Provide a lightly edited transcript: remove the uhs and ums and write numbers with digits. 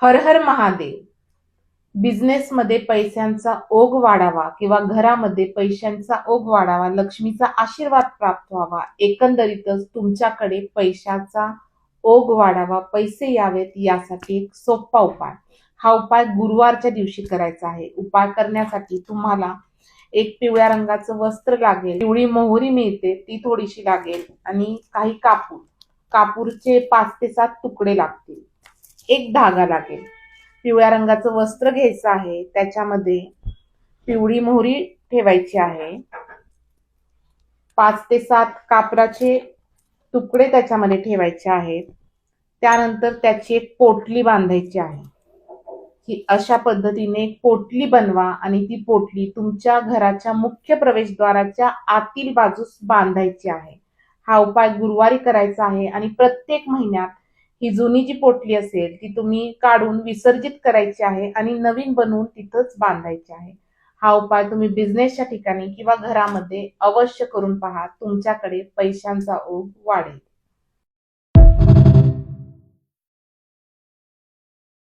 हर हर महादेव. बिझनेसमध्ये पैशांचा ओघ वाढावा किंवा घरामध्ये पैशांचा ओघ वाढावा, लक्ष्मीचा आशीर्वाद प्राप्त व्हावा, एकंदरीतच तुमच्याकडे पैशाचा ओघ वाढावा, पैसे यावेत यासाठी एक सोपा उपाय. हा उपाय गुरुवारच्या दिवशी करायचा आहे. उपाय करण्यासाठी तुम्हाला एक पिवळ्या रंगाचं वस्त्र लागेल, पिवळी मोहरी मिळते ती थोडीशी लागेल आणि काही कापूरचे 5 ते 7 तुकडे लागतील. एक धागा लागेल. पिवळ्या रंगाचं वस्त्र घ्यायचं आहे, त्याच्यामध्ये पिवळी मोहरी ठेवायची आहे. 5 ते 7 कापराचे तुकडे त्याच्यामध्ये ठेवायचे आहेत. त्यानंतर त्याची एक पोटली बांधायची आहे. की अशा पद्धतीने एक पोटली बनवा आणि ती पोटली तुमच्या घराच्या मुख्य प्रवेशद्वाराच्या आतील बाजूस बांधायची आहे. हा उपाय गुरुवारी करायचा आहे आणि प्रत्येक महिन्यात ही जुनी जी पोटली असेल ती तुम्ही काढून विसर्जित करायची आहे आणि नवीन बनवून तिथंच बांधायची आहे. हा उपाय तुम्ही बिझनेसच्या ठिकाणी किंवा घरामध्ये अवश्य करून पहा. तुमच्याकडे पैशांचा ओघ वाढेल.